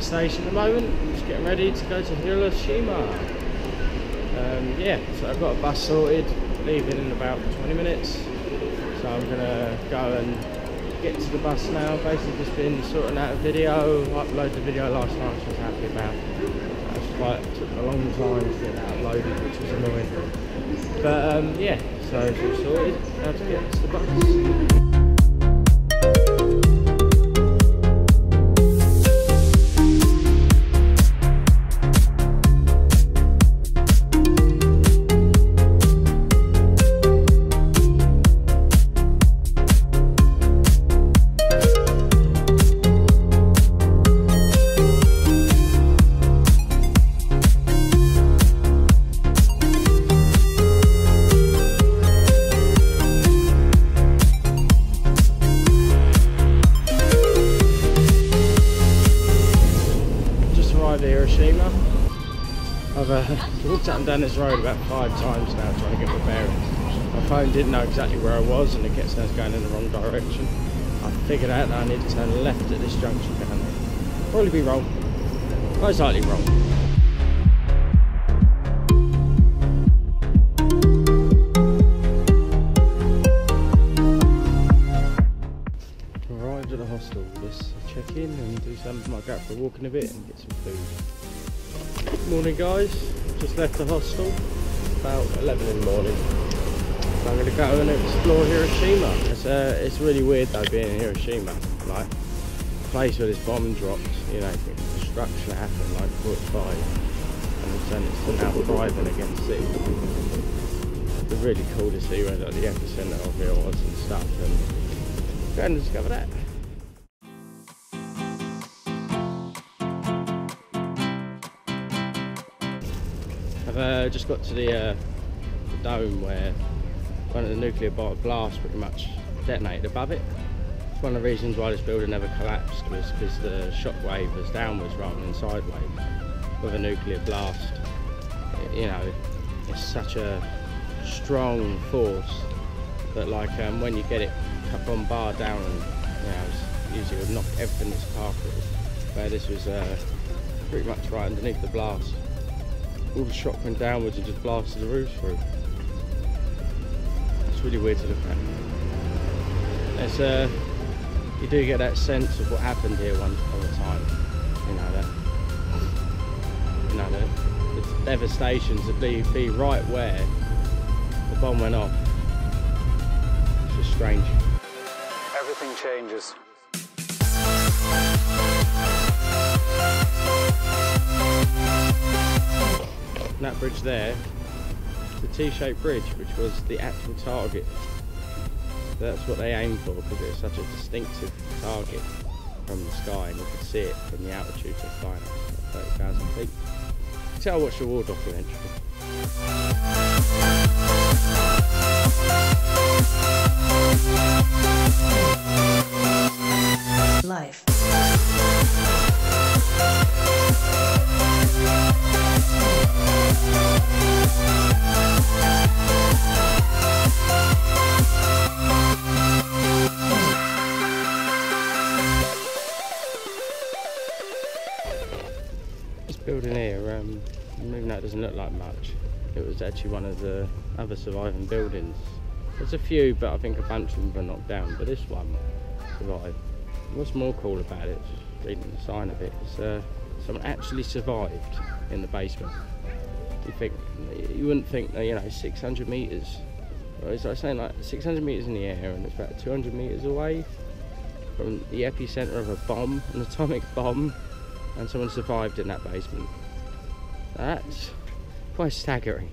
Osaka station at the moment, just getting ready to go to Hiroshima. Yeah, so I've got a bus sorted, leaving in about 20 minutes. So I'm gonna go and get to the bus now. Basically just been sorting out a video, uploaded the video last night, which I was happy about. It took a long time to get that uploaded, which was annoying. But yeah, so it's all sorted, now to get to the bus. Hiroshima. I've walked up and down this road about 5 times now trying to get my bearings. My phone didn't know exactly where I was and it kept saying I was going in the wrong direction. I figured out that I need to turn left at this junction down there. Probably be wrong. Most likely wrong. Arrived at the hostel. Let's check in and do something. Might go out for a walk in a bit and get some food. Morning guys, just left the hostel about 11 in the morning. So I'm going to go and explore Hiroshima. It's really weird though being in Hiroshima, like a place where this bomb dropped, you know, destruction happened like 45 and then it's now thriving again city. It's really cool to see where like, the epicenter of it was and stuff, and go and discover that. I've just got to the dome where one of the nuclear blasts pretty much detonated above it. It's one of the reasons why this building never collapsed, was because the shock wave was downwards rather than sideways. With a nuclear blast, you know, it's such a strong force that like when you get it bombarded down, and you know, it's usually would knock everything that's apart. Where this was pretty much right underneath the blast. All the shock went downwards and just blasted the roof through. It's really weird to look at. It's you do get that sense of what happened here once upon a time. You know the devastations that be right where the bomb went off. It's just strange. Everything changes. That bridge there, the T-shaped bridge, which was the actual target. That's what they aimed for because it was such a distinctive target from the sky, and you could see it from the altitude of flying at 30,000 feet. You can tell I watched the war documentary. Life. This building here, even though it doesn't look like much, it was actually one of the other surviving buildings. There's a few, but I think a bunch of them were knocked down, but this one survived. What's more cool about it, just reading the sign of it, is someone actually survived in the basement. You wouldn't think that, you know, 600 metres, it's like saying like 600 metres in the air and it's about 200 metres away from the epicenter of a bomb, an atomic bomb, and someone survived in that basement. That's quite staggering.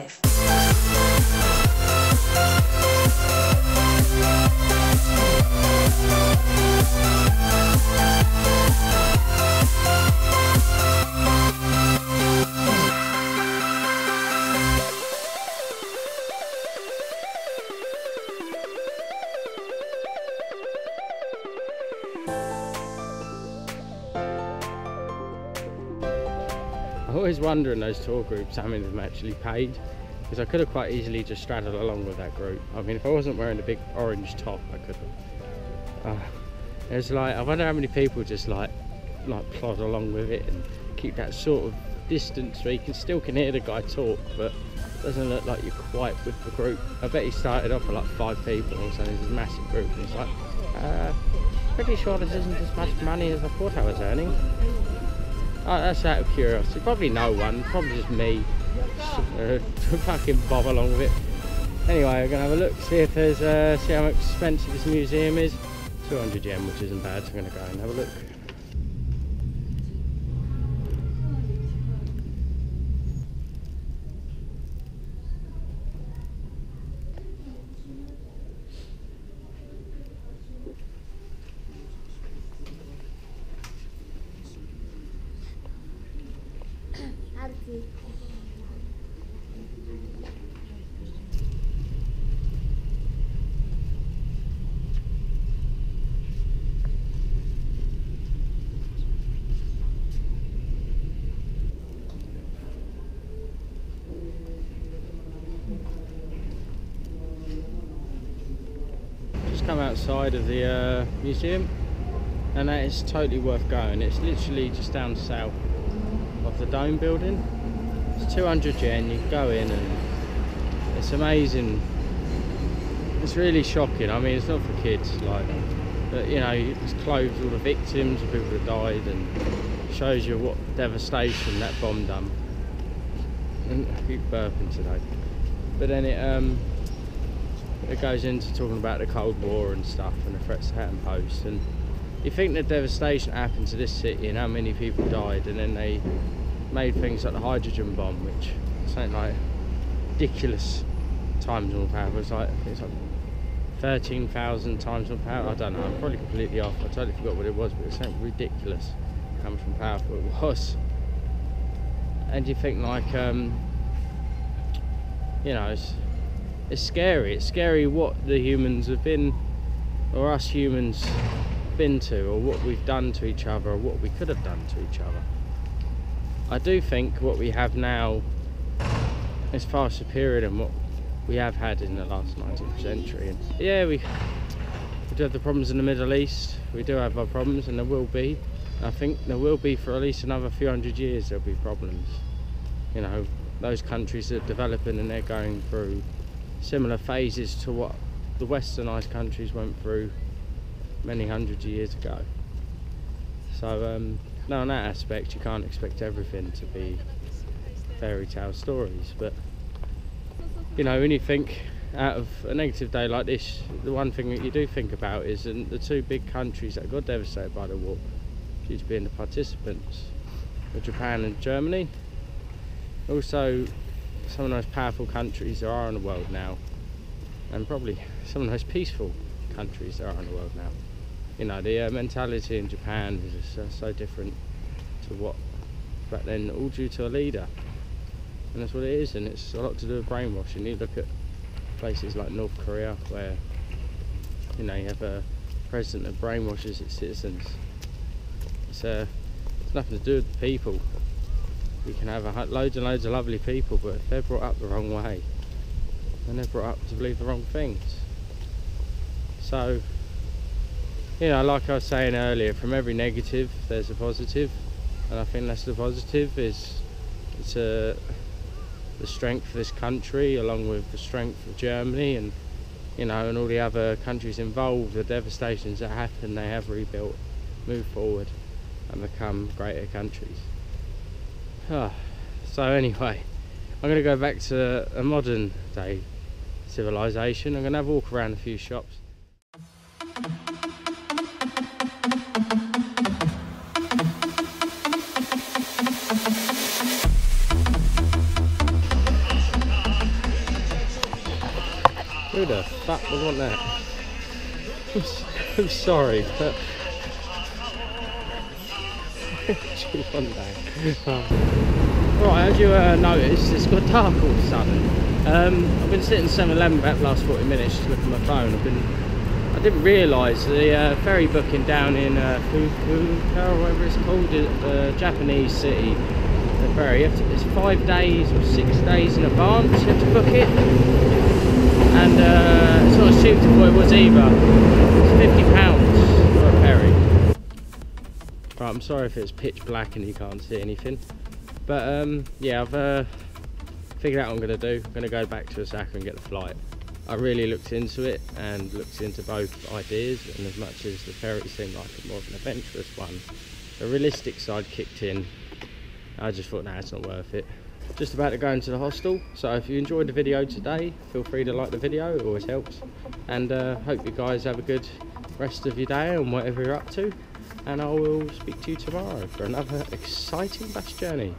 life. I always wonder in those tour groups how many of them actually paid, because I could have quite easily just straddled along with that group. I mean, if I wasn't wearing a big orange top, I could have. It's like, I wonder how many people just like plod along with it and keep that sort of distance where you still can hear the guy talk, but it doesn't look like you're quite with the group. I bet he started off with like 5 people or something, this massive group, and he's like, pretty sure this isn't as much money as I thought I was earning. Oh, that's out of curiosity. Probably no one, probably just me to fucking bob along with it. Anyway, we're gonna have a look, see if there's see how expensive this museum is. 200 yen, which isn't bad, so I'm gonna go and have a look. Come outside of the museum, and that is totally worth going. It's literally just down south of the dome building. It's 200 yen, you can go in and it's amazing. It's really shocking. I mean, it's not for kids, like, but you know, it's clothes all the victims of people that died and shows you what devastation that bomb done. And I keep burping today. But then it goes into talking about the Cold War and stuff and the threats that posed, and you think the devastation happened to this city and how many people died, and then they made things like the hydrogen bomb, which is something like ridiculous times more power. It's like 13,000 times more power. I don't know, I'm probably completely off, I totally forgot what it was, but it's something ridiculous how much more powerful it was. And you think like you know, it's scary. It's scary what the humans have been, or us humans been to, or what we've done to each other, or what we could have done to each other. I do think what we have now is far superior than what we have had in the last 19th century. And yeah, we do have the problems in the Middle East. We do have our problems, and there will be. I think there will be for at least another few hundred years. There'll be problems. You know, those countries that are developing and they're going through similar phases to what the westernized countries went through many hundreds of years ago. So no, in that aspect you can't expect everything to be fairy tale stories, but you know, when you think out of a negative day like this, the one thing that you do think about is the 2 big countries that got devastated by the war due to being the participants were Japan and Germany. Also some of the most powerful countries there are in the world now, and probably some of the most peaceful countries there are in the world now. You know, the mentality in Japan is just so different to what back then, all due to a leader, and that's what it is. And it's a lot to do with brainwashing. You look at places like North Korea, where you know, you have a president that brainwashes its citizens. It's nothing to do with the people. You can have loads and loads of lovely people, but if they're brought up the wrong way, then they're brought up to believe the wrong things. So, you know, like I was saying earlier, from every negative there's a positive, and I think that's the positive. It's the strength of this country, along with the strength of Germany, and you know, and all the other countries involved. The devastations that happened, they have rebuilt, moved forward, and become greater countries. So anyway, I'm going to go back to a modern day civilization. I'm going to have a walk around a few shops. Who the fuck would want that? I'm sorry, but why would you want that? Right, as you noticed, it's got dark all of a sudden. I've been sitting 7-Eleven about the last 40 minutes just looking at my phone. I didn't realise the ferry booking down in Fukuoka, or whatever it's called, the Japanese city. The ferry, it's 5 days or 6 days in advance you have to book it. And it's not as cheap as what it was either. It's £50 for a ferry. Right, I'm sorry if it's pitch black and you can't see anything. But yeah, I've figured out what I'm going to do. I'm going to go back to Osaka and get the flight. I really looked into it and looked into both ideas, and as much as the ferry seemed like more of an adventurous one, the realistic side kicked in. I just thought, nah, it's not worth it. Just about to go into the hostel, so if you enjoyed the video today, feel free to like the video, it always helps. And hope you guys have a good rest of your day and whatever you're up to. And I will speak to you tomorrow for another exciting bus journey.